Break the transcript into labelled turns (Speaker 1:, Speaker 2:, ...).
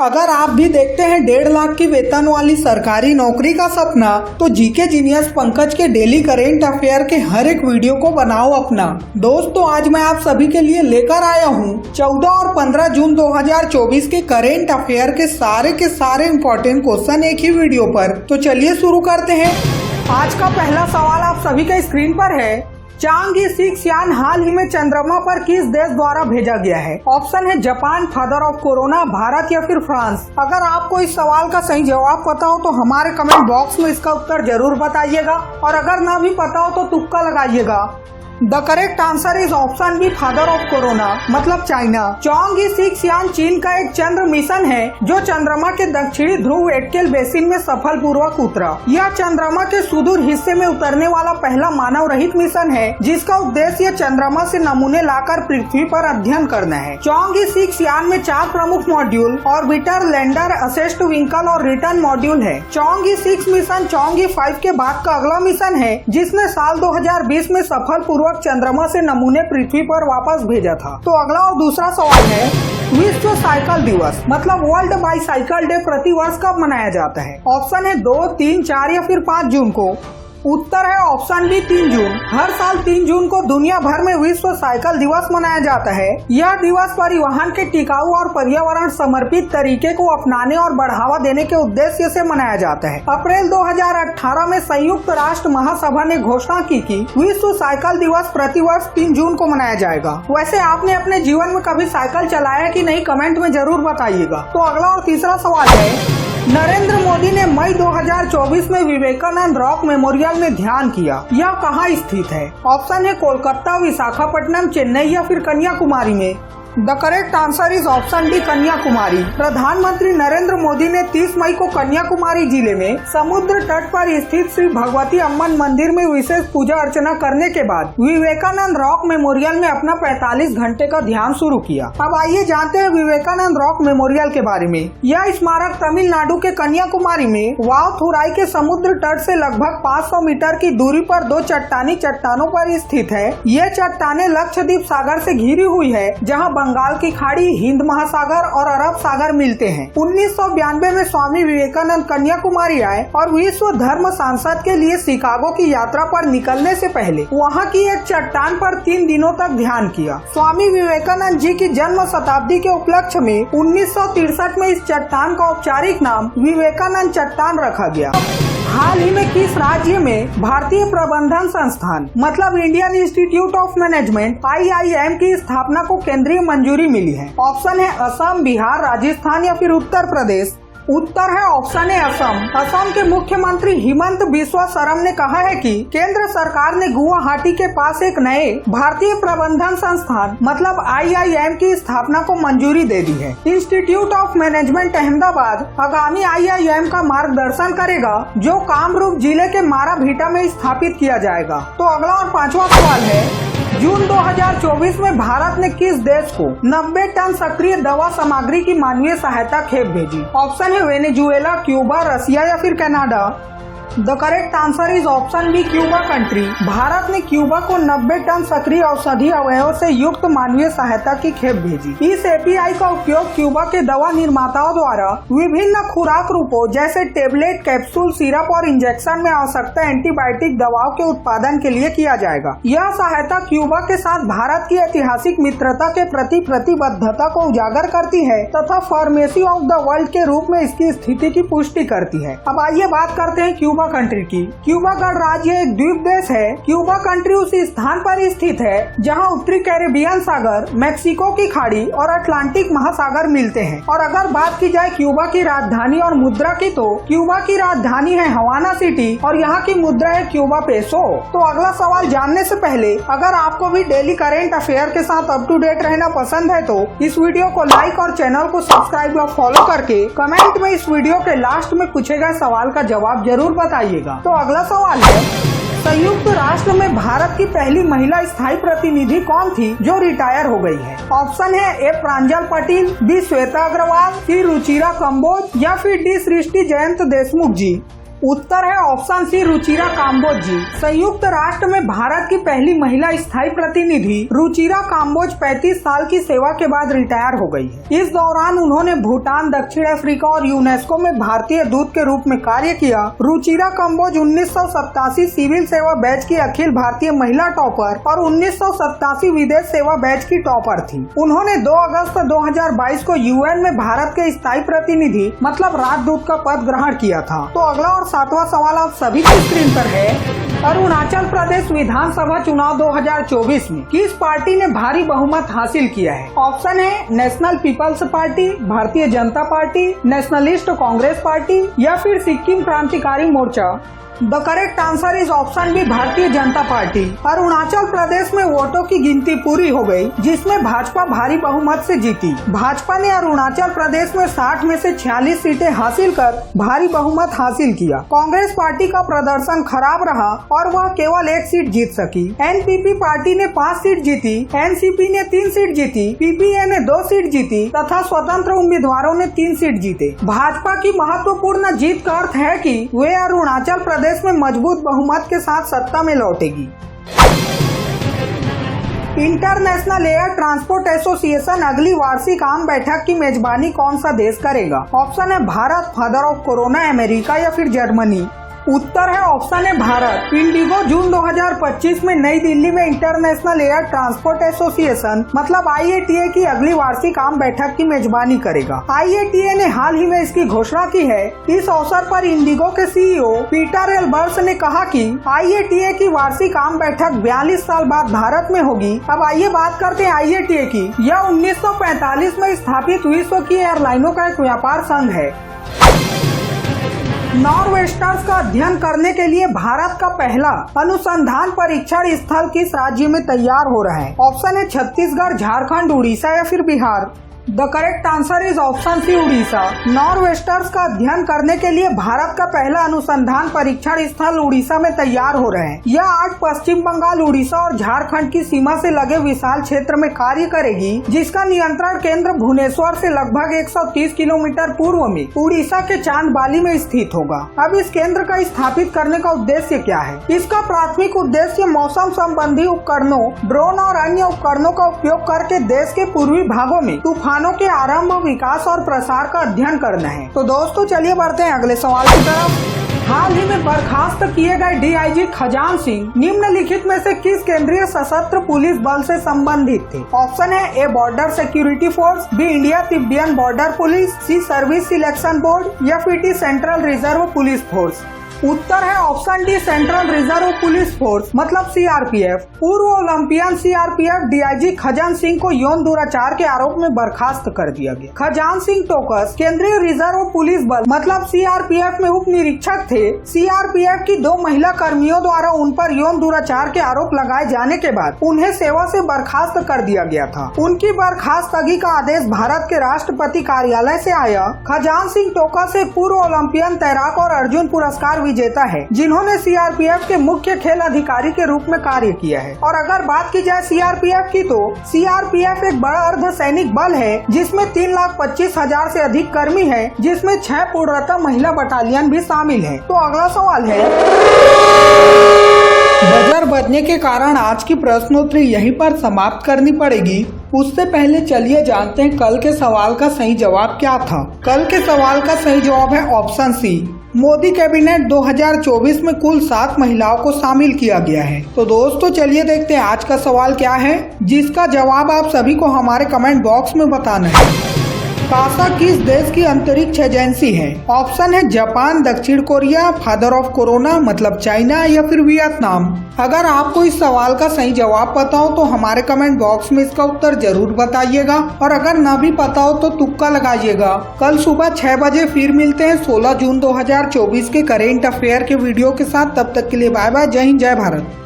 Speaker 1: अगर आप भी देखते हैं 1.5 लाख की वेतन वाली सरकारी नौकरी का सपना, तो जीके जीनियस पंकज के डेली करेंट अफेयर के हर एक वीडियो को बनाओ अपना। दोस्तों, आज मैं आप सभी के लिए लेकर आया हूं 14 और 15 जून 2024 के करेंट अफेयर के सारे इम्पोर्टेंट क्वेश्चन एक ही वीडियो पर। तो चलिए शुरू करते हैं। आज का पहला सवाल आप सभी के स्क्रीन पर है। चांगी 6 यान हाल ही में चंद्रमा पर किस देश द्वारा भेजा गया है? ऑप्शन है Japan, father of corona, Bharat या फिर फ्रांस। अगर आपको इस सवाल का सही जवाब पता हो तो हमारे कमेंट बॉक्स में इसका उत्तर जरूर बताइएगा, और अगर ना भी पता हो तो तुक्का लगाइएगा। The correct answer is option B, father of corona, मतलब चाइना। चांगी 6 यान चीन का एक चंद्र मिशन है जो चंद्रमा के दक्षिणी ध्रुव एटकेल बेसिन में सफलपूर्वक उतरा। यह चंद्रमा के सुदूर हिस्से में उतरने वाला पहला मानव रहित मिशन है जिसका उद्देश्य चंद्रमा से नमूने लाकर पृथ्वी पर अध्ययन करना है। चांगी 6 यान में 4 प्रमुख module, orbiter, lander, assist vehicle और रिटर्न मॉड्यूल है। चांगी 6 मिशन चांगी 5 के बाद का अगला मिशन है जिसने साल 2020 में सफलपूर्वक चंद्रमा से नमूने पृथ्वी पर वापस भेजा था। तो अगला और दूसरा सवाल है, विश्व साइकिल दिवस मतलब वर्ल्ड बाईसाइकिल डे प्रति वर्ष कब मनाया जाता है? ऑप्शन है 2, 3, 4 या फिर 5 जून को। उत्तर है ऑप्शन बी, 3 जून। हर साल 3 जून को दुनिया भर में विश्व साइकिल दिवस मनाया जाता है। यह दिवस परिवहन के टिकाऊ और पर्यावरण समर्पित तरीके को अपनाने और बढ़ावा देने के उद्देश्य से मनाया जाता है। अप्रैल 2018 में संयुक्त राष्ट्र महासभा ने घोषणा की कि विश्व साइकिल दिवस प्रतिवर्ष 3 जून को मनाया जाएगा। वैसे आपने अपने जीवन में कभी साइकिल चलाया कि नहीं, कमेंट में जरूर बताइएगा। तो अगला और तीसरा सवाल है, नरेंद्र मोदी ने मई 2024 में विवेकानंद रॉक मेमोरियल में ध्यान किया। यह कहाँ स्थित है? ऑप्शन है कोलकाता, विशाखापट्टनम, चेन्नई या फिर कन्याकुमारी में। The correct answer is option D, Kanyakumari. प्रधानमंत्री नरेंद्र मोदी ने 30 मई को कन्याकुमारी जिले में समुद्र तट पर स्थित श्री भगवती अम्मन मंदिर में विशेष पूजा अर्चना करने के बाद विवेकानंद रॉक मेमोरियल में अपना 45 घंटे का ध्यान शुरू किया। अब आइए जानते हैं विवेकानंद रॉक मेमोरियल के बारे में। यह स्मारक तमिलनाडु के कन्याकुमारी में वावथुराई के समुद्र तट से लगभग 500 मीटर की दूरी पर 2 चट्टानी चट्टानों पर स्थित है। ये चट्टानें लक्षद्वीप सागर से घिरी हुई है, जहाँ बंगाल की खाड़ी, हिंद महासागर और अरब सागर मिलते हैं। 1992 में स्वामी विवेकानंद कन्याकुमारी आए और विश्व धर्म सांसद के लिए शिकागो की यात्रा पर निकलने से पहले वहां की एक चट्टान पर 3 दिनों तक ध्यान किया। स्वामी विवेकानंद जी की जन्म शताब्दी के उपलक्ष्य में 1963 में इस चट्टान का औपचारिक नाम विवेकानंद चट्टान रखा गया। हाल ही में किस राज्य में भारतीय प्रबंधन संस्थान मतलब Indian institute of management IIM की स्थापना को केंद्रीय मंजूरी मिली है? ऑप्शन है असम, बिहार, राजस्थान या फिर उत्तर प्रदेश। उत्तर है ऑप्शन है असम। असम के मुख्यमंत्री हिमंत बिस्वा शर्मा ने कहा है कि केंद्र सरकार ने गुवाहाटी के पास एक नए भारतीय प्रबंधन संस्थान मतलब IIM की स्थापना को मंजूरी दे दी है। इंस्टीट्यूट ऑफ मैनेजमेंट अहमदाबाद आगामी IIM का मार्गदर्शन करेगा जो कामरूप जिले के माराभीटा में स्थापित किया जाएगा। तो अगला और 5वां सवाल है, जून 2024 में भारत ने किस देश को 90 टन सक्रिय दवा सामग्री की मानवीय सहायता खेप भेजी? ऑप्शन है वेनेजुएला, क्यूबा, रसिया या फिर Canada. The correct answer is option B, Cuba country. Bharat ने क्यूबा को 90 टन सक्रिय औषधि अवयवों से युक्त मानवीय सहायता की खेप भेजी। इस API का उपयोग क्यूबा के दवा निर्माताओं द्वारा विभिन्न खुराक रूपों जैसे टेबलेट, कैप्सूल, सिरप और इंजेक्शन में आवश्यकता एंटीबायोटिक दवाओं के उत्पादन के लिए किया जाएगा। यह सहायता क्यूबा के साथ भारत की ऐतिहासिक मित्रता के प्रति प्रतिबद्धता को उजागर करती है तथा फार्मेसी ऑफ द वर्ल्ड के रूप में इसकी स्थिति की पुष्टि करती है। अब आइए बात करते हैं क्यूबा कंट्री की। क्यूबा गणराज्य एक द्वीप देश है। क्यूबा कंट्री उस स्थान पर स्थित है जहां उत्तरी कैरेबियन सागर, मेक्सिको की खाड़ी और अटलांटिक महासागर मिलते हैं। और अगर बात की जाए क्यूबा की राजधानी और मुद्रा की, तो क्यूबा की राजधानी है हवाना सिटी और यहाँ की मुद्रा है क्यूबा पेसो। तो अगला सवाल जानने से पहले अगर आपको भी डेली करेंट अफेयर के साथ अप टू डेट रहना पसंद है तो इस वीडियो को लाइक और चैनल को सब्सक्राइब और फॉलो करके कमेंट में इस वीडियो के लास्ट में पूछे गए सवाल का जवाब जरूर बताइएगा। तो अगला सवाल है, संयुक्त राष्ट्र में भारत की पहली महिला स्थायी प्रतिनिधि कौन थी जो रिटायर हो गई है? ऑप्शन है ए, प्रांजल पटेल, बी, श्वेता अग्रवाल, सी, रुचिरा कंबोज या फिर डी, सृष्टि जयंत देशमुख जी। उत्तर है ऑप्शन सी रुचिरा काम्बोज जी। संयुक्त राष्ट्र में भारत की पहली महिला स्थायी प्रतिनिधि रुचिरा काम्बोज 35 साल की सेवा के बाद रिटायर हो गई है। इस दौरान उन्होंने भूटान, दक्षिण अफ्रीका और यूनेस्को में भारतीय दूत के रूप में कार्य किया। रुचिरा काम्बोज 1987 सिविल सेवा बैच की अखिल भारतीय महिला टॉपर और 1987 विदेश सेवा बैच की टॉपर थी। उन्होंने 2 अगस्त 2022 को यूएन में भारत के स्थायी प्रतिनिधि मतलब राजदूत का पद ग्रहण किया था। तो अगला और 7वां सवाल आप सभी की स्क्रीन पर है। अरुणाचल प्रदेश विधानसभा चुनाव 2024 में किस पार्टी ने भारी बहुमत हासिल किया है? ऑप्शन है नेशनल पीपल्स पार्टी, भारतीय Janata party, nationalist Congress party या फिर Sikkim Krantikari Morcha. The correct answer is option B, Bharatiya Janata party. Arunachal Pradesh में वोटों की गिनती पूरी हो गई, जिसमें भाजपा भारी बहुमत से जीती। भाजपा ने अरुणाचल प्रदेश में 60 में से 46 सीटें हासिल कर भारी बहुमत हासिल किया। कांग्रेस पार्टी का प्रदर्शन खराब रहा और वह केवल 1 सीट जीत सकी। एनपीपी पार्टी ने 5 सीट जीती, एनसीपी ने 3 सीट जीती, पीपीए ने 2 सीट जीती तथा स्वतंत्र उम्मीदवारों ने 3 सीट जीते। भाजपा की महत्वपूर्ण जीत का अर्थ है कि वे अरुणाचल प्रदेश में मजबूत बहुमत के साथ सत्ता में लौटेगी। इंटरनेशनल एयर ट्रांसपोर्ट एसोसिएशन अगली वार्षिक आम बैठक की मेजबानी कौन सा देश करेगा? ऑप्शन है Bharat, father of corona, America या फिर जर्मनी। उत्तर है ऑप्शन है भारत। इंडिगो जून 2025 में नई दिल्ली में इंटरनेशनल एयर ट्रांसपोर्ट एसोसिएशन मतलब IATA की अगली वार्षिक आम बैठक की मेजबानी करेगा। IATA ने हाल ही में इसकी घोषणा की है। इस अवसर पर इंडिगो के CEO पीटर एल्बर्ट्स ने कहा कि IATA की वार्षिक आम बैठक 42 साल बाद भारत में होगी। अब आइए बात करते हैं IATA की। यह 1945 में स्थापित विश्व की एयरलाइनों का एक व्यापार संघ है। नॉर्वेस्टर्स का अध्ययन करने के लिए भारत का पहला अनुसंधान परीक्षण स्थल किस राज्य में तैयार हो रहा है? ऑप्शन है छत्तीसगढ़, झारखंड, उड़ीसा या फिर Bihar. The correct answer is option C, Orissa. Nor'westers का अध्ययन करने के लिए भारत का पहला अनुसंधान परीक्षण स्थल उड़ीसा में तैयार हो रहा है। यह आज पश्चिम बंगाल, उड़ीसा और झारखंड की सीमा से लगे विशाल क्षेत्र में कार्य करेगी, जिसका नियंत्रण केंद्र भुवनेश्वर से लगभग 130 किलोमीटर पूर्व में उड़ीसा के चांदबाली में स्थित होगा। अब इस केंद्र का स्थापित करने का उद्देश्य क्या है? इसका प्राथमिक उद्देश्य मौसम संबंधी उपकरणों, ड्रोन और अन्य उपकरणों का उपयोग करके देश के पूर्वी भागों में तूफानों के आरंभ, विकास और प्रसार का अध्ययन करना है। तो दोस्तों चलिए बढ़ते हैं अगले सवाल की तरफ। हाल ही में बर्खास्त किए गए DIG खजान सिंह निम्नलिखित में से किस केंद्रीय सशस्त्र पुलिस बल से संबंधित थे? ऑप्शन है A, border security force, B, India Tibetan border police, C, service selection board या फिर D, central reserve police force. उत्तर है option D, central reserve police force मतलब CRPF। पूर्व Olympian CRPF DIG Khajan Singh को यौन दुराचार के आरोप में बर्खास्त कर दिया गया। खजान सिंह टोकस केंद्रीय रिजर्व पुलिस बल मतलब CRPF में उप निरीक्षक थे। CRPF की 2 महिला कर्मियों द्वारा उन पर यौन दुराचार के आरोप लगाए जाने के बाद उन्हें सेवा से बर्खास्त कर दिया गया था। उनकी बर्खास्तगी का आदेश भारत के राष्ट्रपति कार्यालय से आया। खजान सिंह टोकस एक पूर्व ओलंपियन तैराक और अर्जुन पुरस्कार विजेता है, जिन्होंने CRPF के मुख्य खेल अधिकारी के रूप में कार्य किया है। और अगर बात की जाए CRPF की, तो CRPF एक बड़ा अर्धसैनिक बल है जिसमें 3,25,000 से अधिक कर्मी है, जिसमें 6 पूर्णतः महिला बटालियन भी शामिल है। तो अगला सवाल है, बजर बजने के कारण आज की प्रश्नोत्तरी यहीं पर समाप्त करनी पड़ेगी। उससे पहले चलिए जानते हैं कल के सवाल का सही जवाब क्या था। कल के सवाल का सही जवाब है ऑप्शन सी, मोदी कैबिनेट 2024 में कुल 7 महिलाओं को शामिल किया गया है। तो दोस्तों चलिए देखते हैं आज का सवाल क्या है, जिसका जवाब आप सभी को हमारे कमेंट बॉक्स में बताना है। नासा किस देश की अंतरिक्ष एजेंसी है? ऑप्शन है जापान, दक्षिण कोरिया, फादर ऑफ कोरोना मतलब चाइना या फिर वियतनाम। अगर आपको इस सवाल का सही जवाब पता हो तो हमारे कमेंट बॉक्स में इसका उत्तर जरूर बताइएगा, और अगर ना भी पता हो तो तुक्का लगाइएगा। कल सुबह 6 बजे फिर मिलते हैं 16 जून 2024 के करेंट अफेयर के वीडियो के साथ। तब तक के लिए बाय बाय, जय हिंद, जय भारत।